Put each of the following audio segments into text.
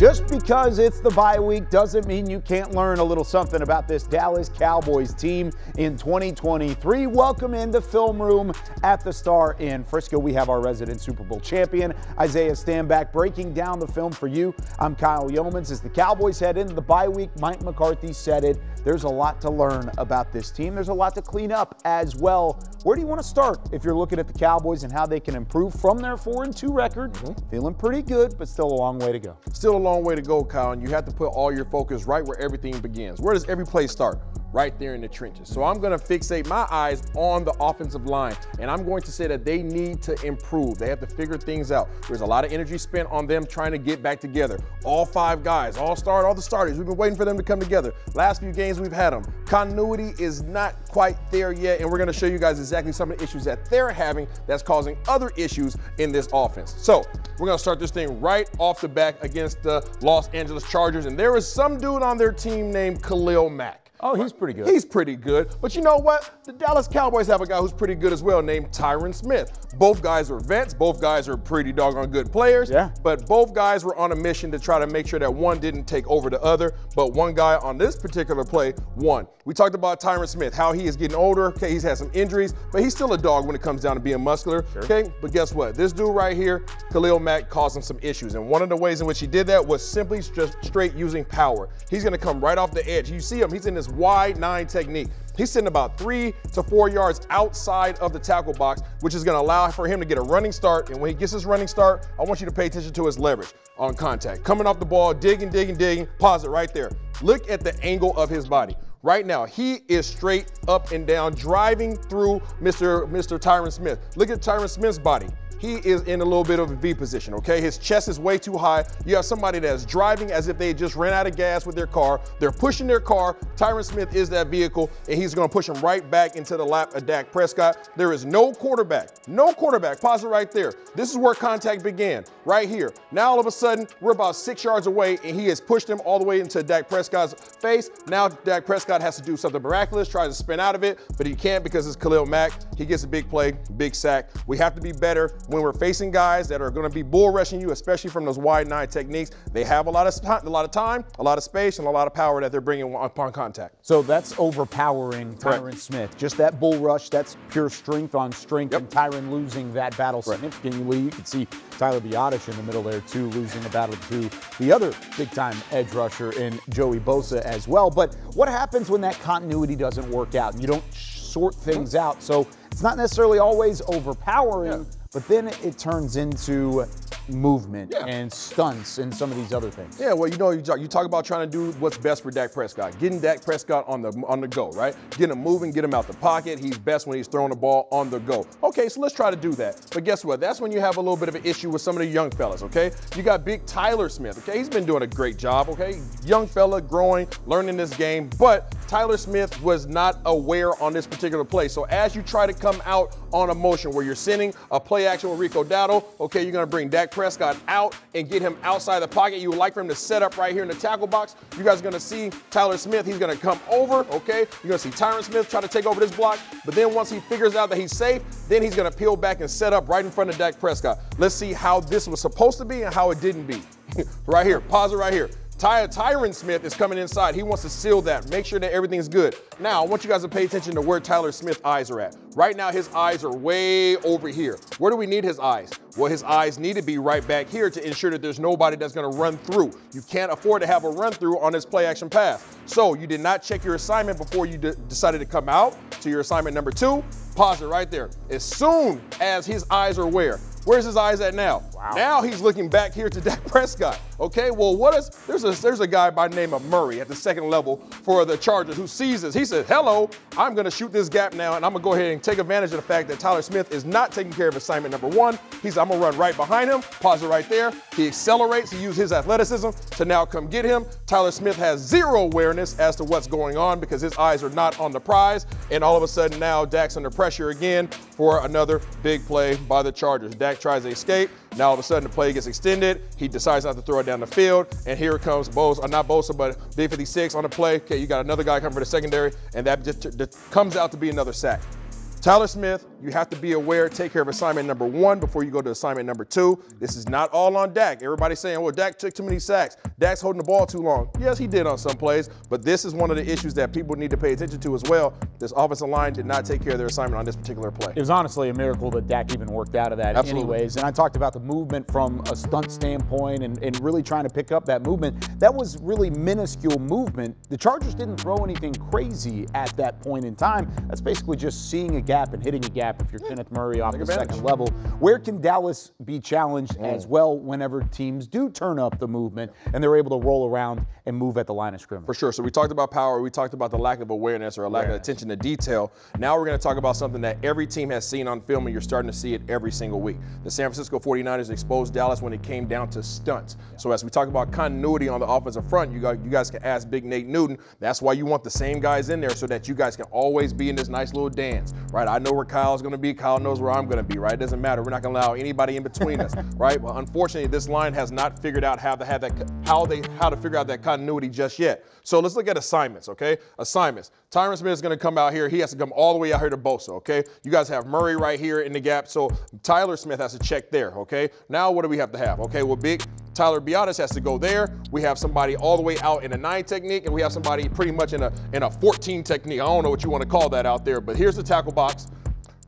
Just because it's the bye week doesn't mean you can't learn a little something about this Dallas Cowboys team in 2023. Welcome in the film room at the Star in Frisco. We have our resident Super Bowl champion, Isaiah Stanback, breaking down the film for you. I'm Kyle Yeomans. As the Cowboys head into the bye week, Mike McCarthy said it. There's a lot to learn about this team. There's a lot to clean up as well. Where do you want to start if you're looking at the Cowboys and how they can improve from their 4-2 record? Feeling pretty good, but still a long way to go. Still a long way to go, Kyle, and you have to put all your focus right where everything begins. Where does every play start? Right there in the trenches. So I'm going to fixate my eyes on the offensive line, and I'm going to say that they need to improve. They have to figure things out. There's a lot of energy spent on them trying to get back together. All 5 guys, all the starters. We've been waiting for them to come together. Last few games we've had them. Continuity is not quite there yet, and we're going to show you guys exactly some of the issues that they're having that's causing other issues in this offense. So we're going to start this thing right off the back against the Los Angeles Chargers, and there is some dude on their team named Khalil Mack. Oh, he's pretty good. He's pretty good. But you know what? The Dallas Cowboys have a guy who's pretty good as well named Tyron Smith. Both guys are vets. Both guys are pretty doggone good players. Yeah. But both guys were on a mission to try to make sure that one didn't take over the other. But one guy on this particular play won. We talked about Tyron Smith, how he is getting older. Okay, he's had some injuries, but he's still a dog when it comes down to being muscular. Sure. Okay, but guess what? This dude right here, Khalil Mack, caused him some issues. And one of the ways in which he did that was simply just straight using power. He's going to come right off the edge. You see him, he's in this wide 9 technique. He's sitting about 3 to 4 yards outside of the tackle box, which is going to allow for him to get a running start. And when he gets his running start, I want you to pay attention to his leverage on contact. Coming off the ball, digging, pause it right there. Look at the angle of his body. Right now, he is straight up and down, driving through Mr. Tyron Smith. Look at Tyron Smith's body. He is in a little bit of a V position, okay? His chest is way too high. You have somebody that's driving as if they just ran out of gas with their car. They're pushing their car. Tyron Smith is that vehicle, and he's going to push him right back into the lap of Dak Prescott. There is no quarterback. No quarterback. Pause it right there. This is where contact began, right here. Now, all of a sudden, we're about 6 yards away, and he has pushed him all the way into Dak Prescott's face. Now, Dak Prescott has to do something miraculous, tries to spin out of it, but he can't because it's Khalil Mack. He gets a big play, big sack. We have to be better when we're facing guys that are going to be bull rushing you, especially from those wide 9 techniques. They have a lot of time, a lot of space, and a lot of power that they're bringing upon contact. So that's overpowering Tyron Smith. Just that bull rush, that's pure strength on strength, and Tyron losing that battle significantly. You can see Tyler Biadasz in the middle there too, losing the battle to the other big-time edge rusher in Joey Bosa as well. But what happens when that continuity doesn't work out and you don't sort things out? So it's not necessarily always overpowering, but then it turns into movement and stunts and some of these other things. Yeah, well, you know, you talk about trying to do what's best for Dak Prescott, getting Dak Prescott on the go, right? Get him moving, get him out the pocket. He's best when he's throwing the ball on the go. Okay, so let's try to do that. But guess what? That's when you have a little bit of an issue with some of the young fellas, okay? You got big Tyler Smith, okay? He's been doing a great job, okay? Young fella, growing, learning this game, but Tyler Smith was not aware on this particular play. So as you try to come out on a motion where you're sending a play action with Rico Dowdle, okay, you're going to bring Dak Prescott out and get him outside the pocket. You would like for him to set up right here in the tackle box. You guys are going to see Tyler Smith. He's going to come over, okay? You're going to see Tyron Smith try to take over this block, but then once he figures out that he's safe, then he's going to peel back and set up right in front of Dak Prescott. Let's see how this was supposed to be and how it didn't be. Right here, pause it right here. Tyron Smith is coming inside. He wants to seal that, make sure that everything's good. Now, I want you guys to pay attention to where Tyler Smith's eyes are at. Right now, his eyes are way over here. Where do we need his eyes? Well, his eyes need to be right back here to ensure that there's nobody that's going to run through. You can't afford to have a run through on this play action pass. So you did not check your assignment before you decided to come out to your assignment number 2. Pause it right there. As soon as his eyes are where? Where's his eyes at now? Wow. Now he's looking back here to Dak Prescott. Okay, well, there's a guy by the name of Murray at the second level for the Chargers who sees this. He says, hello, I'm going to shoot this gap now, and I'm going to go ahead and take advantage of the fact that Tyler Smith is not taking care of assignment number 1. I'm going to run right behind him. Pause it right there. He accelerates. He uses his athleticism to now come get him. Tyler Smith has zero awareness as to what's going on because his eyes are not on the prize. And all of a sudden now Dak's under pressure again for another big play by the Chargers. Dak tries to escape. Now all of a sudden the play gets extended. He decides not to throw it down the field. And here comes Bosa, not Bosa, but Big 56 on the play. Okay, you got another guy coming for the secondary, and that just comes out to be another sack. Tyler Smith, you have to be aware, take care of assignment number 1 before you go to assignment number 2. This is not all on Dak. Everybody's saying, well, Dak took too many sacks. Dak's holding the ball too long. Yes, he did on some plays, but this is one of the issues that people need to pay attention to as well. This offensive line did not take care of their assignment on this particular play. It was honestly a miracle that Dak even worked out of that anyways. And I talked about the movement from a stunt standpoint and really trying to pick up that movement. That was really minuscule movement. The Chargers didn't throw anything crazy at that point in time. That's basically just seeing a gap and hitting a gap if you're Kenneth Murray off the second level. Where can Dallas be challenged as well whenever teams do turn up the movement and they're able to roll around and move at the line of scrimmage? For sure. So we talked about power. We talked about the lack of awareness or a lack of attention to detail. Now we're going to talk about something that every team has seen on film, and you're starting to see it every single week. The San Francisco 49ers exposed Dallas when it came down to stunts. So as we talk about continuity on the offensive front, you guys can ask Big Nate Newton. That's why you want the same guys in there so that you guys can always be in this nice little dance, right? I know where Kyle's going to be. Kyle knows where I'm going to be, right? It doesn't matter. We're not going to allow anybody in between us, right? Well, unfortunately, this line has not figured out how to figure out that continuity just yet. So let's look at assignments, okay? Assignments. Tyron Smith is going to come out here. He has to come all the way out here to Bosa, okay? You guys have Murray right here in the gap, so Tyler Smith has to check there, okay? Now what do we have to have? Okay, well, big Tyler Biadasz has to go there. We have somebody all the way out in a 9 technique, and we have somebody pretty much in a 14 technique. I don't know what you want to call that out there, but here's the tackle box.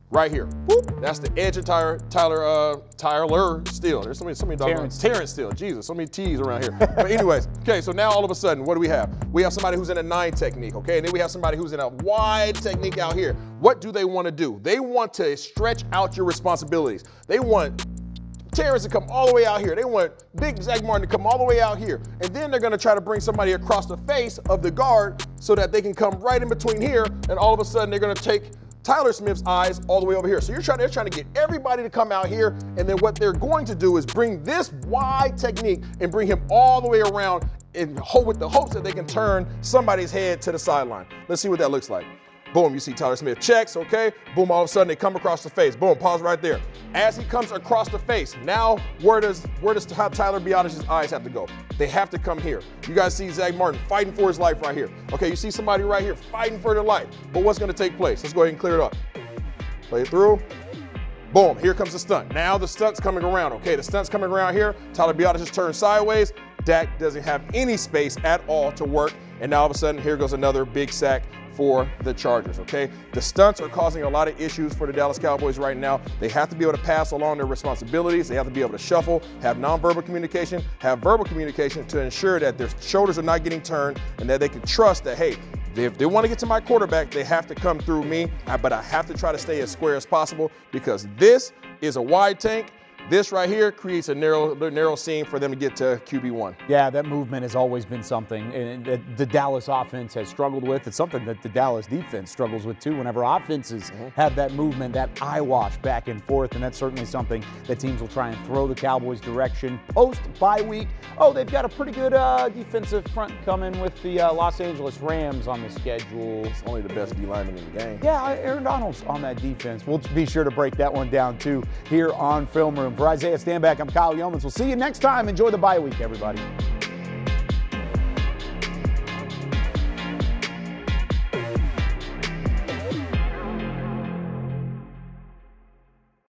Right here. Whoop. That's the edge of Tyler Steele. There's so many Terrence Steele. Jesus, so many T's around here. But anyways, okay, so now all of a sudden, what do we have? We have somebody who's in a 9 technique, okay? And then we have somebody who's in a wide technique out here. What do they want to do? They want to stretch out your responsibilities. They want Terrence to come all the way out here. They want big Zach Martin to come all the way out here. And then they're going to try to bring somebody across the face of the guard so that they can come right in between here, and all of a sudden they're going to take Tyler Smith's eyes all the way over here. So they're trying to get everybody to come out here, and then what they're going to do is bring this wide technique and bring him all the way around with the hopes that they can turn somebody's head to the sideline. Let's see what that looks like. Boom, you see Tyler Smith checks, okay? Boom, all of a sudden they come across the face. Boom, pause right there. As he comes across the face, now where does Tyler Biadasz's eyes have to go? They have to come here. You guys see Zach Martin fighting for his life right here. Okay, you see somebody right here fighting for their life. But what's going to take place? Let's go ahead and clear it up. Play it through. Boom, here comes the stunt. Now the stunt's coming around, okay? The stunt's coming around here. Tyler Biadasz just turns sideways. Dak doesn't have any space at all to work. And now all of a sudden, here goes another big sack for the Chargers, okay? The stunts are causing a lot of issues for the Dallas Cowboys right now. They have to be able to pass along their responsibilities. They have to be able to shuffle, have nonverbal communication, have verbal communication to ensure that their shoulders are not getting turned and that they can trust that, hey, if they want to get to my quarterback, they have to come through me, but I have to try to stay as square as possible because this is a wide tank. This right here creates a narrow seam for them to get to QB1. Yeah, that movement has always been something the Dallas offense has struggled with. It's something that the Dallas defense struggles with too whenever offenses have that movement, that eye wash back and forth, and that's certainly something that teams will try and throw the Cowboys' direction post-bye week. Oh, they've got a pretty good defensive front coming with the Los Angeles Rams on the schedule. It's only the best D lineman in the game. Yeah, Aaron Donald's on that defense. We'll be sure to break that one down too here on Film Room. For Isaiah Stanback, I'm Kyle Yeomans. We'll see you next time. Enjoy the bye week, everybody.